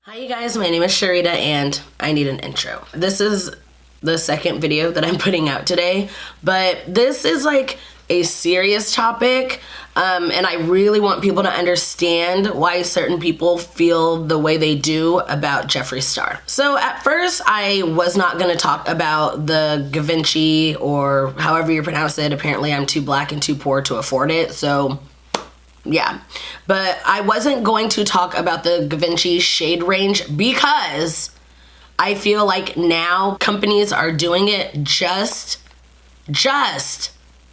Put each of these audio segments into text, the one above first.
Hi you guys, my name is Cherita and I need an intro. This is the second video that I'm putting out today, but this is like a serious topic and I really want people to understand why certain people feel the way they do about Jeffree Star. So at first I was not going to talk about the Givenchy or however you pronounce it. Apparently I'm too black and too poor to afford it, so yeah, but I wasn't going to talk about the Givenchy shade range because I feel like now companies are doing it just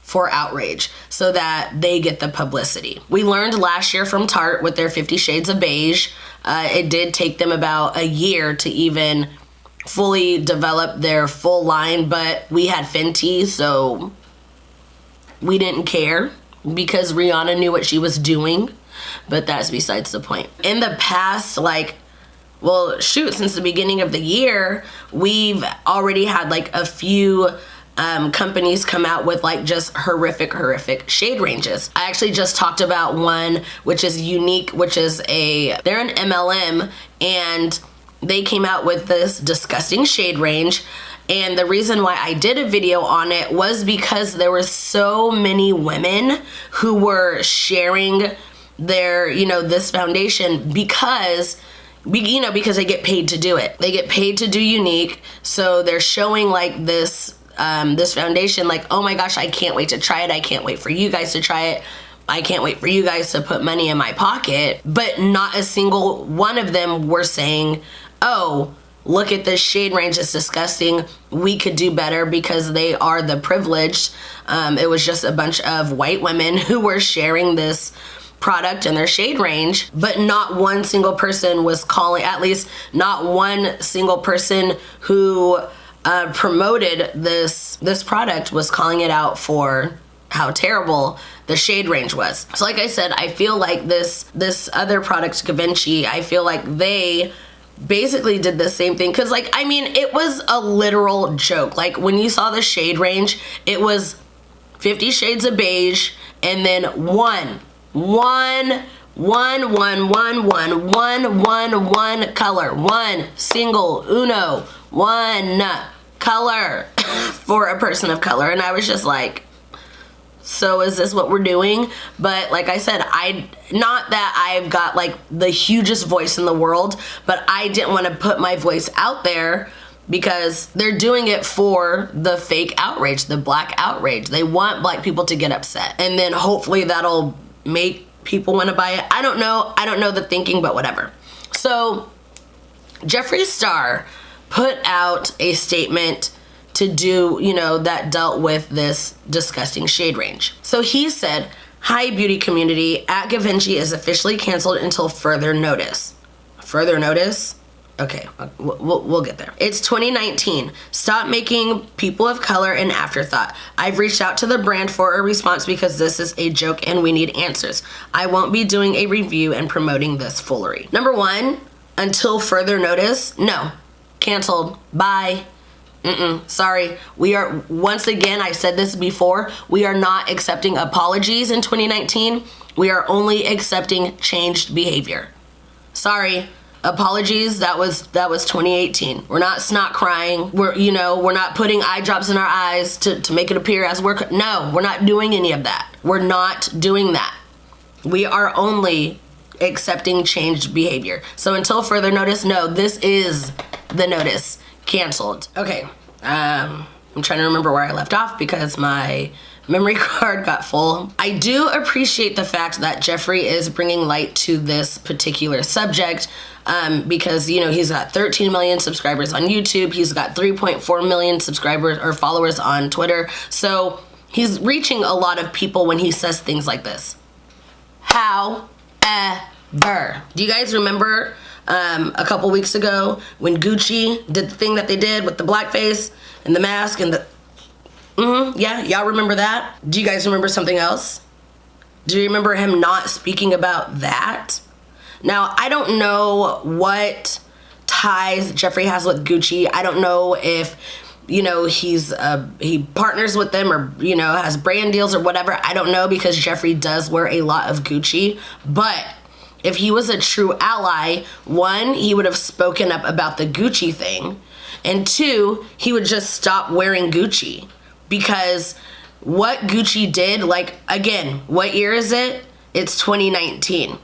for outrage so that they get the publicity. We learned last year from Tarte with their 50 Shades of Beige. It did take them about a year to even fully develop their full line, but we had Fenty, so we didn't care, because Rihanna knew what she was doing, but that's besides the point. In the past, since the beginning of the year, we've already had like a few companies come out with like just horrific shade ranges. I actually just talked about one which is unique, which is they're an MLM, and they came out with this disgusting shade range. And the reason why I did a video on it was because there were so many women who were sharing their, this foundation because they get paid to do it. They get paid to do unique. So they're showing like this foundation, like, oh my gosh, I can't wait to try it. I can't wait for you guys to try it. I can't wait for you guys to put money in my pocket. But not a single one of them were saying, oh, look at this shade range, it's disgusting, we could do better, because they are the privileged. It was just a bunch of white women who were sharing this product and their shade range, but not one single person was calling, at least not one single person who promoted this product was calling it out for how terrible the shade range was. So like I said, I feel like this other product, Givenchy, I feel like they basically did the same thing, because it was a literal joke. Like when you saw the shade range, it was 50 Shades of Beige and then one color, one single one color for a person of color. And I was just like, so is this what we're doing? But like I said, not that I've got like the hugest voice in the world, but I didn't want to put my voice out there because they're doing it for the fake outrage, the black outrage. They want black people to get upset, and then hopefully that'll make people want to buy it. I don't know the thinking, but whatever. So Jeffree Star put out a statement to do, that dealt with this disgusting shade range. So he said, "Hi beauty community, at Givenchy is officially canceled until further notice." Further notice? Okay, we'll get there. It's 2019. Stop making people of color an afterthought. I've reached out to the brand for a response because this is a joke and we need answers. I won't be doing a review and promoting this foolery. Number one, until further notice, no. Canceled. Bye. Sorry. We are, once again, I said this before, we are not accepting apologies in 2019. We are only accepting changed behavior. Sorry. Apologies, that was 2018. We're not snot crying. We're not putting eye drops in our eyes to make it appear as we're not doing any of that. We're not doing that. We are only accepting changed behavior. So until further notice, no, this is the notice. Canceled. Okay, I'm trying to remember where I left off because my memory card got full. I do appreciate the fact that Jeffree is bringing light to this particular subject because, he's got 13 million subscribers on YouTube. He's got 3.4 million subscribers or followers on Twitter. So he's reaching a lot of people when he says things like this. However, do you guys remember a couple weeks ago when Gucci did the thing that they did with the blackface and the mask and the yeah, y'all remember that? Do you guys remember something else? Do you remember him not speaking about that? Now, I don't know what ties Jeffree has with Gucci. I don't know if he partners with them or has brand deals or whatever. I don't know, because Jeffree does wear a lot of Gucci, but If he was a true ally, one, he would have spoken up about the Gucci thing, and two, he would just stop wearing Gucci. Because what Gucci did, like, again, what year is it? It's 2019.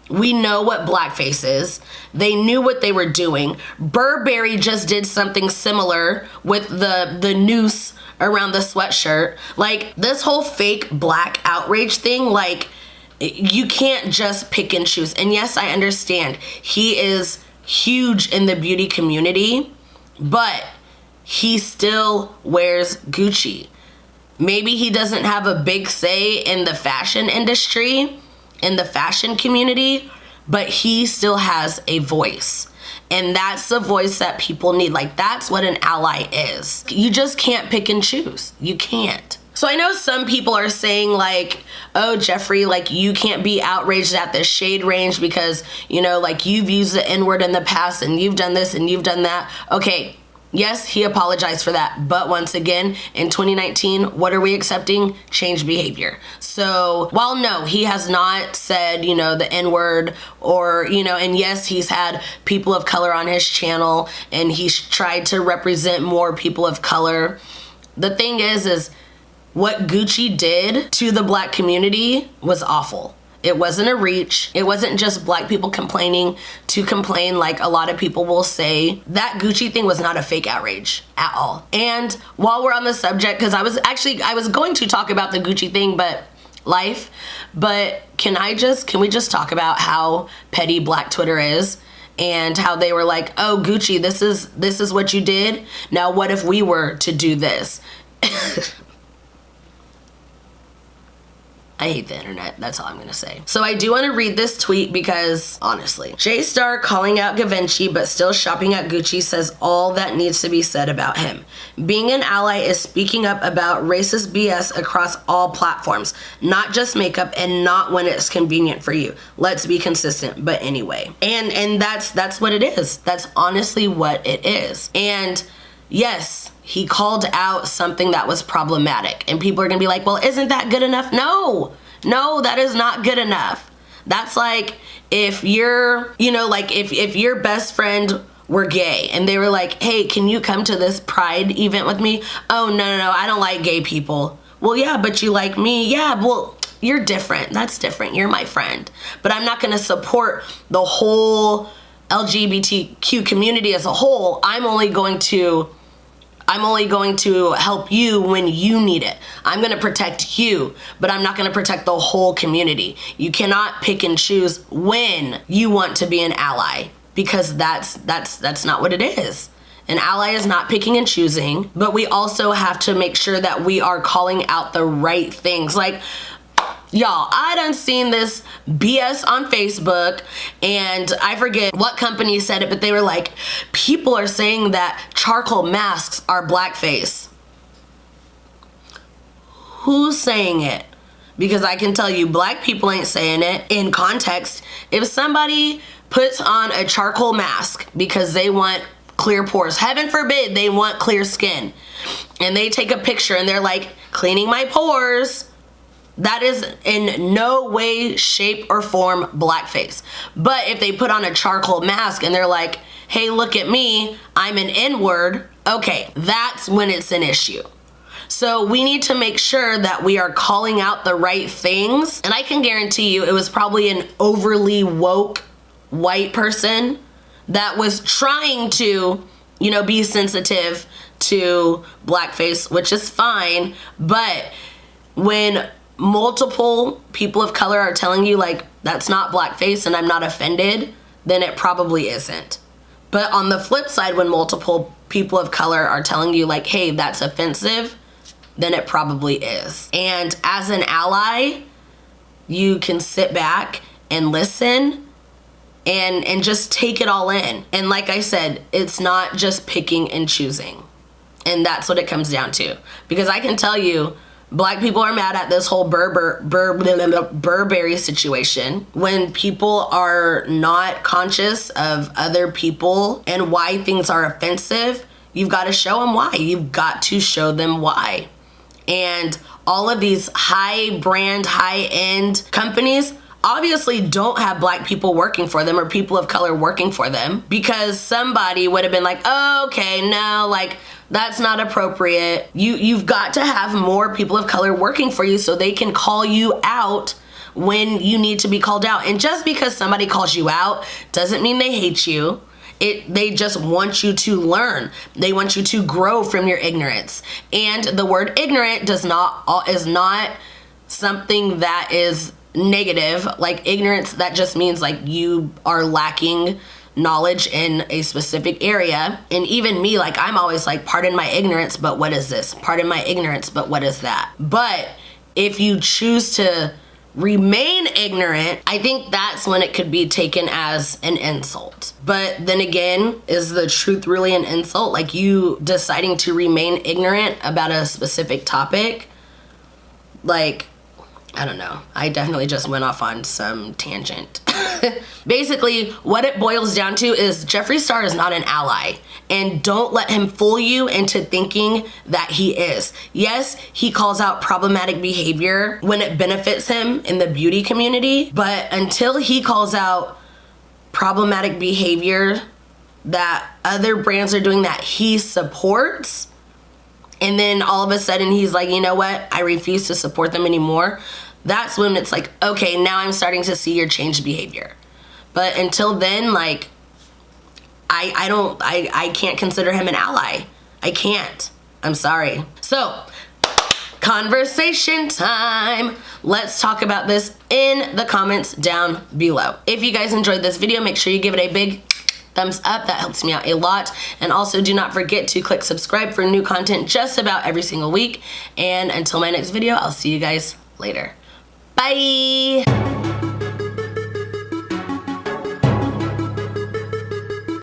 We know what blackface is. They knew what they were doing. Burberry just did something similar with the noose around the sweatshirt. Like, this whole fake black outrage thing, like, you can't just pick and choose. And yes, I understand he is huge in the beauty community, but he still wears Gucci. Maybe he doesn't have a big say in the fashion industry, in the fashion community, but he still has a voice. And that's the voice that people need. Like, that's what an ally is. You just can't pick and choose. You can't. So I know some people are saying like, oh, Jeffree, like, you can't be outraged at this shade range because, you know, like, you've used the N-word in the past and you've done this and you've done that. Okay, yes, he apologized for that. But once again, in 2019, what are we accepting? Change behavior. So while no, he has not said, you know, the N-word or, you know, and yes, he's had people of color on his channel and he's tried to represent more people of color. The thing is what Gucci did to the black community was awful. It wasn't a reach. It wasn't just black people complaining to complain like a lot of people will say. That Gucci thing was not a fake outrage at all. And while we're on the subject, because I was going to talk about the Gucci thing, but can we just talk about how petty black Twitter is? And how they were like, oh, Gucci, this is what you did. Now what if we were to do this? I hate the internet. That's all I'm gonna say. So I do want to read this tweet because, honestly, J-Star calling out Givenchy but still shopping at Gucci says all that needs to be said about him. Being an ally is speaking up about racist BS across all platforms, not just makeup and not when it's convenient for you. Let's be consistent, but anyway. And that's what it is. That's honestly what it is. And yes, he called out something that was problematic. And people are gonna be like, well, isn't that good enough? No, that is not good enough. That's like if you're, you know, like if your best friend were gay and they were like, hey, can you come to this pride event with me? Oh, no, I don't like gay people. Well, yeah, but you like me. Yeah, well, you're different. That's different. You're my friend. But I'm not gonna support the whole LGBTQ community as a whole. I'm only going to help you when you need it. I'm going to protect you, but I'm not going to protect the whole community. You cannot pick and choose when you want to be an ally, because that's not what it is. An ally is not picking and choosing, but we also have to make sure that we are calling out the right things. Like, y'all, I done seen this BS on Facebook, and I forget what company said it, but they were like, people are saying that charcoal masks are blackface. Who's saying it? Because I can tell you, black people ain't saying it. In context, if somebody puts on a charcoal mask because they want clear pores, heaven forbid they want clear skin, and they take a picture and they're like, cleaning my pores, that is in no way, shape, or form blackface. But if they put on a charcoal mask and they're like, hey, look at me, I'm an N-word, okay, that's when it's an issue. So we need to make sure that we are calling out the right things. And I can guarantee you it was probably an overly woke white person that was trying to, you know, be sensitive to blackface, which is fine. But when multiple people of color are telling you like that's not blackface and I'm not offended, then it probably isn't. But on the flip side, when multiple people of color are telling you like, hey, that's offensive, then it probably is. And as an ally, you can sit back and listen and just take it all in. And like I said, it's not just picking and choosing. And that's what it comes down to. Because I can tell you, Black people are mad at this whole Burberry situation. When people are not conscious of other people and why things are offensive, you've got to show them why. You've got to show them why. And all of these high brand, high end companies, obviously don't have black people working for them or people of color working for them, because somebody would have been like, oh, okay, no, like, that's not appropriate. You've got to have more people of color working for you so they can call you out when you need to be called out. And just because somebody calls you out doesn't mean they hate you. They just want you to learn. They want you to grow from your ignorance. And the word ignorant is not something that is negative. Like, ignorance, that just means like you are lacking knowledge in a specific area. And even me, like, I'm always like, pardon my ignorance, but what is this? Pardon my ignorance, but what is that? But if you choose to remain ignorant, I think that's when it could be taken as an insult. But then again, is the truth really an insult? Like, you deciding to remain ignorant about a specific topic? Like, I don't know. I definitely just went off on some tangent. Basically, what it boils down to is Jeffree Star is not an ally. And don't let him fool you into thinking that he is. Yes, he calls out problematic behavior when it benefits him in the beauty community. But until he calls out problematic behavior that other brands are doing that he supports, and then all of a sudden he's like, you know what, I refuse to support them anymore, that's when it's like, okay, now I'm starting to see your changed behavior. But until then, like, I can't consider him an ally. I can't. I'm sorry. So, conversation time. Let's talk about this in the comments down below. If you guys enjoyed this video, make sure you give it a big thumbs up. That helps me out a lot. And also, do not forget to click subscribe for new content just about every single week. And until my next video, I'll see you guys later. Bye.